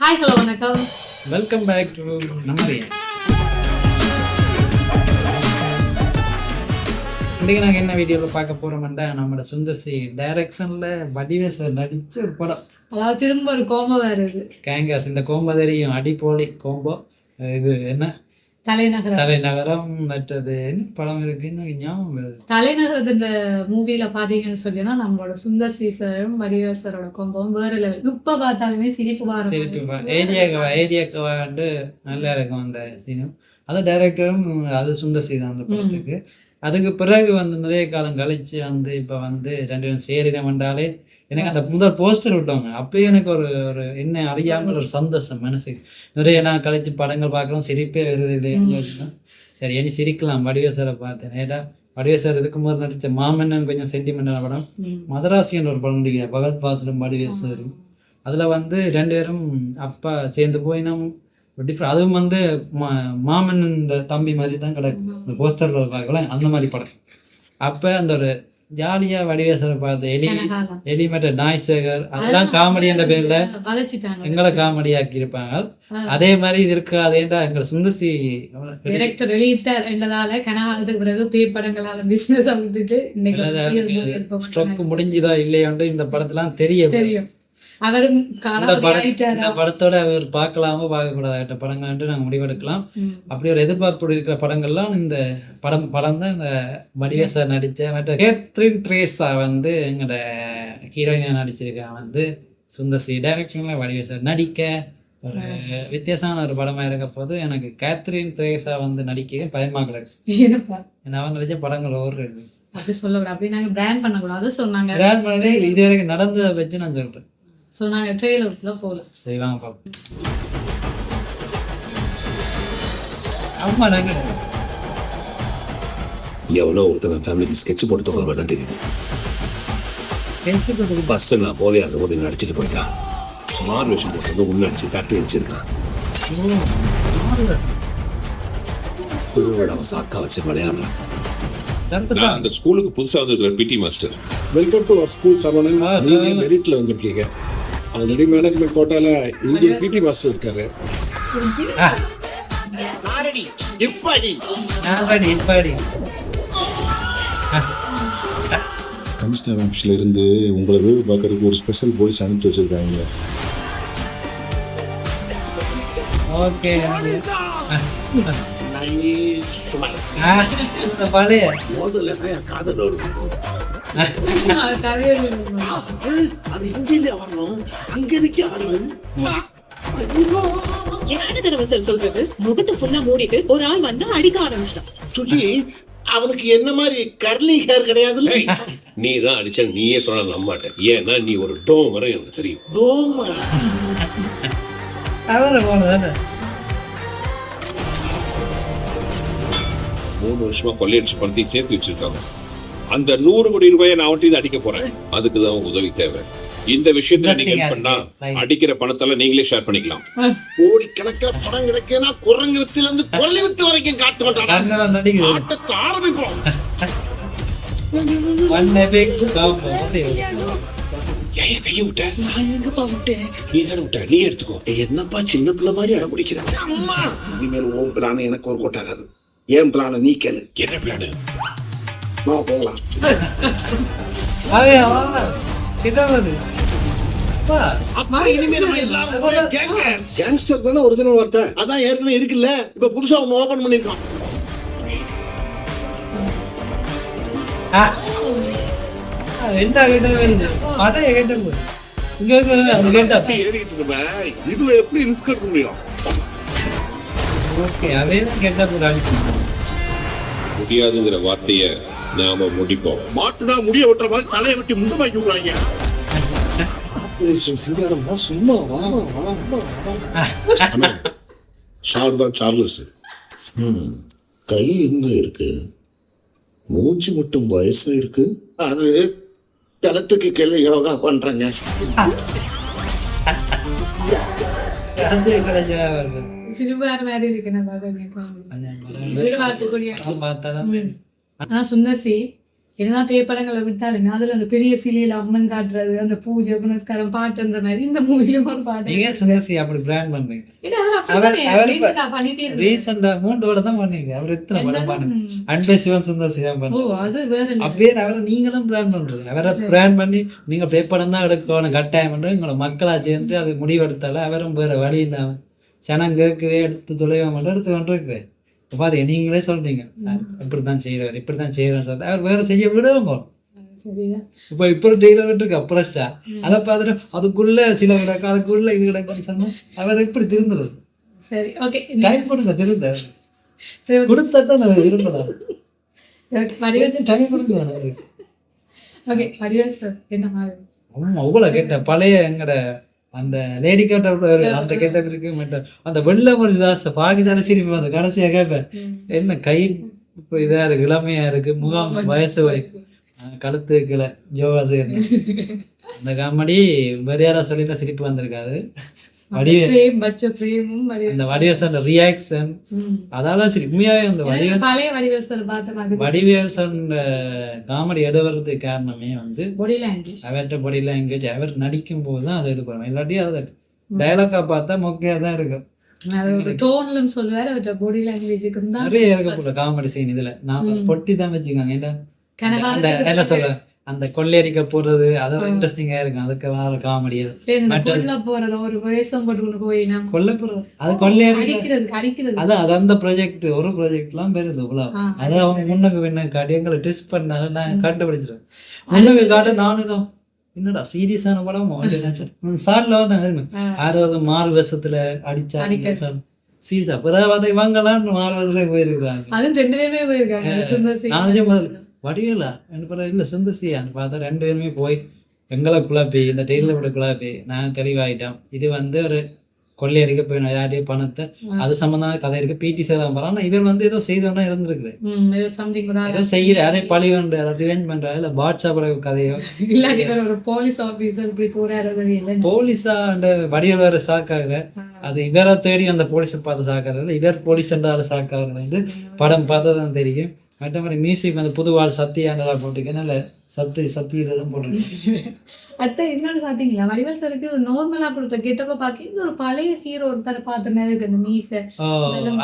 Hi hello வணக்கம். Welcome back to நம்ம react. இன்றைக்கி நாங்கள் என்ன வீடியோவில் பார்க்க போகிறோம்னா நம்மளோட சுந்தர்சி டைரக்ஷனில் வடிவேல் சார் நடித்த ஒரு படம். அதாவது திரும்ப ஒரு கோம்போ வருது. கேங்காஸ் இந்த கோம்போ தெரியும், அடிப்போலி கோம்போ. இது என்ன தலைநகரம் மற்றது என்ன படம் இருக்குன்னு ஞாபகம் வருது. தலைநகரத்து இந்த மூவில பாத்தீங்கன்னு சொல்லினா நம்மளோட சுந்தர்சி சாரும் வடிவேல் சாரோட கோம்பவும் வேற லெவல். இப்ப பார்த்தாலுமே சிரிப்பு ஏரியாக்கு வந்து நல்லா இருக்கும் அந்த சீனும். அது டைரக்டரும் அது சுந்தர்சி தான் அந்த படத்துக்கு. அதுக்கு பிறகு வந்து நிறைய காலம் கழிச்சு வந்து இப்போ வந்து ரெண்டு பேரும் சேரிடம் வந்தாலே எனக்கு அந்த முதல் போஸ்டர் விட்டவங்க அப்பயே எனக்கு ஒரு ஒரு என்ன அறியாமல் ஒரு சந்தோஷம் மனசுக்கு. நிறைய நான் கழிச்சு படங்கள் பார்க்கலாம், சிரிப்பே வருது இல்லைன்னு. சரி இனி சிரிக்கலாம். வடிவேல் சாரை பார்த்தேன். ஏடா வடிவேல் சார் இதுக்கு முதல் நடித்த மாமன்னன் கொஞ்சம் சென்டிமெண்டான படம். மதராசின்ற ஒரு படம் நடிக்கிறேன், பகத் பாசலும் வடிவேல் சாரும். அதில் வந்து ரெண்டு பேரும் அப்பா சேர்ந்து போய் நம்ம டிஃப்ரெண்ட். அதுவும் வந்து மாமன்னன் தம்பி மாதிரி தான் கிடக்கும் இந்த போஸ்டரில் பார்க்கலாம், அந்த மாதிரி படம். அப்போ அந்த ஒரு ஜாலியா வடிவேசரை பார்த்து எலிமெட்ட நாய்சேகர் அதெல்லாம் காமெடி என்ற பேர்ல எங்களை காமெடி ஆக்கி இருப்பாங்க. அதே மாதிரி இது இருக்கு. அதேண்டா எங்களை சுந்தர்சி டைரக்டர் வெளியிட்டார் என்றதால கனகாலத்துக்கு பிறகு பேய் படங்களால பிசினஸ் விட்டுட்டு ஸ்ட்ரோக் முடிஞ்சுதா இல்லையோன்று இந்த படத்தெல்லாம் தெரியும். அவரும் இந்த படத்தோட அவர் பார்க்கலாமோ பார்க்கக்கூடாத படங்கள் நாங்கள் முடிவெடுக்கலாம். அப்படி ஒரு எதிர்பார்ப்பு இருக்கிற படங்கள்லாம் இந்த படம் தான் இந்த வடிவேல் சார் நடித்த மற்ற கேத்ரின் ட்ரேஸா வந்து எங்களோட ஹீரோயினா நடிச்சிருக்கா வந்து சுந்தர்சி டைரக்ஷனில் வடிவேல் சார் நடிக்க ஒரு வித்தியாசமான ஒரு படமாக இருக்க போது எனக்கு கேத்ரின் ட்ரேஸா வந்து நடிக்க பயமாக இருக்கு. அவன் நடித்த படங்கள் ஒரு அப்படி சொல்லக்கூடாது, அப்படி நாங்கள் பிராண்ட் பண்ணக்கூடாது சொன்னாங்க. பிராண்ட் பண்ணி இது வரைக்கும் நடந்ததை வச்சு நான் சொல்கிறேன். ஸோ நாங்கள் ட்ரெயிலருக்குள்ளே போகலாம். சரி வாங்க பார்ப்போம். ஆமாம் நாங்கள் எவ்வளோ ஒருத்தர் ஃபேமிலிக்கு ஸ்கெட்ச் போட்டு தோற மாதிரி தான் தெரியுது. ஃபர்ஸ்ட் நான் போலே அந்த போது நடிச்சுட்டு போயிட்டான். மாறு விஷயம் போட்டு உள்ள அடிச்சு ஃபேக்டரி அடிச்சிருக்கான். அவன் சாக்கா வச்சு விளையாடுறான். அந்த ஸ்கூலுக்கு புதுசாக வந்திருக்கிற PT master. Welcome to our school Saravanan. நீங்க மெரிட்ல வந்திருக்கீங்க. ஆல்ரெடி மேனேஜ்மெண்ட் கோட்டால இங்க பிடி மாஸ்டர் இருக்காரு. கமிஷனர் ஆஃபீஸ்ல இருந்து உங்களை வீடு பார்க்கறதுக்கு ஒரு ஸ்பெஷல் போலீஸ் அனுப்பிச்சு வச்சிருக்காங்க. ஓகே சொல்றது முகத்தை ஃபுல்லா மூடிட்டு ஒரு ஆள் வந்து அடிக்க ஆரம்பிச்சிட்டான். சுஜி அவனுக்கு என்ன மாதிரி கர்லி ஹேர் கிடையாதுல்ல. நீ தான் அடிச்ச நீயே சொன்ன நம்ப மாட்டேன். ஏன்னா நீ ஒரு டோமரை எனக்கு தெரியும். டோமரா? 3 வருஷமா கொள்ளையடிச்சு பணத்தையும் சேர்த்து வச்சிருக்காங்க. அந்த 100 கோடி ரூபாயை நான் அவன்கிட்ட அடிக்க போறேன். அதுக்கு தான் உதவி தேவை. இந்த விஷயத்துல நீங்க ஹெல்ப் பண்ணா அடிக்கிற பணத்தால நீங்களே ஷேர் பண்ணிக்கலாம். கோடிக்கணக்கில் பணம் கிடைக்குன்னா குரங்கு வித்துல இருந்து குரலி வித்து வரைக்கும் காட்ட மாட்டான். ஆரம்பிப்போம். ஏன் கையை விட்ட? நான் எங்கப்பா விட்டேன்? நீ தானே விட்ட, நீ எடுத்துக்கோ. என்னப்பா சின்ன பிள்ளை மாதிரி அடம் பிடிக்கிறேன். அம்மா இனிமேல் உன் பிளான் எனக்கு ஒரு கோட்டாகாது. ஏன் பிளான நீ கேளு. என்ன பிளானு? வா போகலாம். கேங்ஸ்டர் தானே ஒரிஜினல் வார்த்தை. அதான் ஏற்கனவே இருக்குல்ல, இப்ப புதுசா ஒண்ணு ஓபன் பண்ணிருக்கான். இதுல எப்படி ரிஸ்க் எடுக்க முடியும்? முடியாதுங்கிற வார்த்தைய நாம முடிப்போம். மாட்டுனா முடிய வெட்டுற மாதிரி தலையை வெட்டி முந்தமாக்கி விடுறாங்க. சிங்காரம்னா சும்மா சார் தான் சார்லஸ். கை எங்க இருக்கு? மூச்சு மட்டும் வயசா இருக்கு. அது களத்துக்கு கீழே யோகா பண்றாங்க. சிறுபார் மாதிரி இருக்கு. சுந்தர்சி என்ன பேப்படங்களை விட்டாலுமே அதுல அந்த பெரிய சிலையில அம்மன் காட்டுறது, அந்த பூஜை புனஸ்காரம் பாட்டுன்ற மாதிரி இந்த மூவிலும் ஒரு பாட்டு. நீங்க சுந்தர்சி அப்படி பிராண்ட் பண்றீங்க. ஏன்னா அவர் பண்ணிட்டே இருக்காரு. ரீசெண்டா 3 வருடம் தான் பண்ணீங்க. அவர் எத்தனை படம் பண்ணுங்க. அன்பே சிவன் சுந்தர்சி தான் ஓ பண்ணுங்க. அது வேற அப்படியே அவரை நீங்களும் பிராண்ட் பண்றீங்க. அவரை பிராண்ட் பண்ணி நீங்க பேப்படம் தான் எடுக்கணும் கட்டாயம் பண்ணி உங்களை மக்களா சேர்ந்து அது முடிவெடுத்தால அவரும் வேற வழி இல்லாம சனங்களுக்கு எடுத்து தொலைவா மட்டும் எடுத்து கொண்டிருக்கு. இப்போ பாருங்க நீங்களே சொல்றீங்க இப்படித்தான் செய்யறவர் இப்படித்தான் செய்யறேன்னு சொல்லிட்டு அவர் வேற செய்ய விடவும் போகணும். சரியா இப்போ டெய்லர் இருக்கு அப்ரஸ்டா அதை பார்த்துட்டு அதுக்குள்ள சில கிடக்கு அதுக்குள்ள இது கிடக்குன்னு சொன்னா அவர் எப்படி திருந்துறது? சரி ஓகே டைம் கொடுங்க திருந்த கொடுத்தா தான் இருந்தோம். டைம் கொடுங்க. ஓகே வடிவேல் சார் என்ன மாதிரி அவ்வளோ கேட்ட பழைய எங்கட அந்த லேடி கேட்ட அந்த கேட்ட இருக்கு அந்த வெள்ளை மொழிதாச பாகிதான சிரிப்பு வந்து கடைசியாக கேட்பேன் என்ன கை இப்போ இதா இருக்கு இளமையா இருக்கு முகம் வயசு கழுத்து கீழே யோகா செய்யணும் அந்த காமெடி வேற யாரா சொல்லியிருந்தா சிரிப்பு வந்திருக்காது. அந்த வடிவேல் ரியாக்ஷன் அதால சரி உண்மையாவே அந்த வடிவேல் காமெடி எடுவதுக்கு காரணமே வந்து அவர்கிட்ட பாடி லாங்குவேஜ் அவர் நடிக்கும் போதுதான் அதை எடுக்கிறோம். இல்லாட்டி அதை டைலாக்கா பார்த்தா மொக்கையா தான் இருக்கும். நிறைய இருக்க காமெடி சீன் இதுல நான் பொட்டி தான் வச்சுக்கோங்க. என்ன சொல்ற அந்த கொள்ளையடிக்க போறது அதோட இன்ட்ரெஸ்டிங்கா இருக்கும். அதுக்கு வேற காமெடி கொல்ல போறது அது கொள்ளையடிக்கிறது அதான் அது அந்த ப்ராஜெக்ட் ஒரு ப்ராஜெக்ட் எல்லாம் பெருது இவ்வளவு அதை அவங்க முன்னுக்கு பின்ன காட்டி எங்களை டெஸ்ட் பண்ணாலும் நான் கண்டுபிடிச்சிருவேன். முன்னுக்கு காட்ட நானும் தான் என்னடா சீரியஸான படம் ஸ்டார்ட்ல வந்து ஆறாவது மாறு வருஷத்துல அடிச்சா சீரியஸா பிறகு இவங்கெல்லாம் மாறு வருஷத்துல போயிருக்காங்க. நானும் முதல்ல வடிவேலா என்ன இல்லை சுந்தர்சியான்னு பார்த்தா 2 பேருமே போய் எங்களை குழப்பி இந்த டெய்லரோட குழப்பி நான் தெளிவாயிட்டோம். இது வந்து ஒரு கொள்ளையடிக்க போய் யார்ட்டையே பணத்தை அது சம்பந்தமான கதை இருக்கு. பிடி சேதம் போறான் இவர் வந்து ஏதோ செய்தோன்னா இருந்திருக்கு ஏதோ செய்யற யாரே பழி வந்து ரிவெஞ்ச் பண்றாரு இல்ல வாட்ஸ்அப்ல கதையோ போலீஸா அந்த வடிவேல் வேற சாக்காக அது இவரை தேடி அந்த போலீஸை பார்த்து சாக்காரு இவர் போலீஸ் என்றால சாக்காரு வந்து படம் பார்த்ததான் தெரியும். மற்றபடி மியூசிக் வந்து புதுவாள் சத்தியானதா போட்டுருக்கேன் நல்ல சத்தியெல்லாம் போட்டிருக்கேன். அடுத்த இன்னொன்று பார்த்தீங்களா வடிவேல் சாருக்கு நார்மலா கொடுத்த கெட்டப்ப பார்க்க ஒரு பழைய ஹீரோ ஒருத்தர் பார்த்த மாதிரி இருக்கு. அந்த மீசை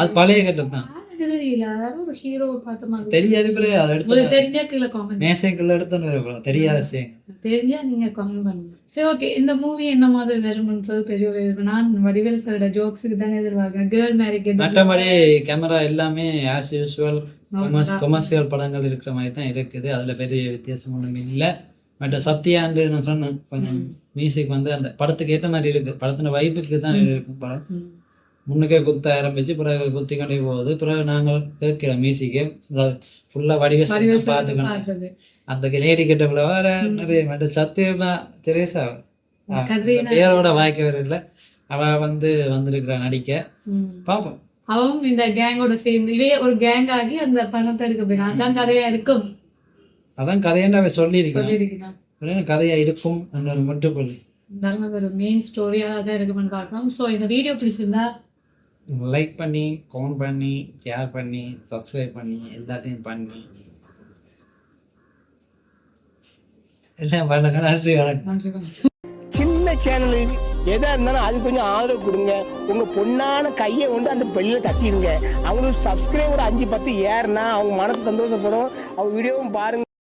அது பழைய கெட்டப் தான் தெரியல ஒரு ஹீரோ பார்த்த மாதிரி தெரியாது. தெரிஞ்சா கீழே காமெண்ட் மேசைக்குள்ள எடுத்து தெரியாது தெரிஞ்சா நீங்க காமெண்ட் பண்ணுங்க. சரி ஓகே இந்த மூவி என்ன மாதிரி வரும்ன்றது பெரிய ஒரு நான் வடிவேல் சாரோட ஜோக்ஸுக்கு தானே எதிர்பார்க்கிறேன். கேர்ள் மேரிக் மற்றபடி கேமரா எல்லாமே ஆஸ் யூஸ்வல் கொமர்ஷியல் படங்கள் இருக்கிற மாதிரி தான் இருக்குது. அதில் பெரிய வித்தியாசம் ஒன்றும் இல்லை. மற்ற சத்யாண்டு நான் சொன்னேன் கொஞ்சம் மியூசிக் வந்து அந்த படத்துக்கு ஏற்ற மாதிரி இருக்குது. படத்தின வைப்புக்கு தான் இருக்கும். படம் முன்னுக்கே குத்த ஆரம்பிச்சு பிறகு குத்தி கொண்டே போகுது. பிறகு நாங்கள் கேட்கிற மியூசிக்கே ஃபுல்லாக வடிவேல் பார்த்துக்கணும். அந்த லேடி கிட்ட வேற நிறைய மற்ற சத்தியமா தெரேசா பேரோட வாய்க்க வேற இல்லை. அவள் வந்து வந்திருக்கிற நடிக்க பார்ப்போம். அவங்க இந்த கேங்கோட சேர்ந்து இவே ஒரு கேங் ஆகி அந்த பணத்தை எடுக்க போயிடும். அதான் கதையா இருக்கும். அதான் கதையாண்டு அவ சொல்லியிருக்கான் கதையா இருக்கும் மட்டுப்பள்ளி ஒரு மெயின் ஸ்டோரியாக தான் இருக்குன்னு பார்க்கலாம். ஸோ இந்த வீடியோ பிடிச்சிருந்தா லைக் பண்ணி கமெண்ட் பண்ணி ஷேர் பண்ணி சப்ஸ்கிரைப் பண்ணி எல்லாத்தையும் பண்ணி எல்லாம் பண்ணுங்க. நன்றி வணக்கம். சின்ன சேனல் எதா இருந்தாலும் அது கொஞ்சம் ஆதரவு கொடுங்க. உங்க பொண்ணான கையை கொண்டு அந்த பெல்ல தட்டிடுங்க. அவங்களுக்கு சப்ஸ்கிரைபர் 5-10 ஏறுனா அவங்க மனசு சந்தோஷப்படும். அவங்க வீடியோவும் பாருங்க.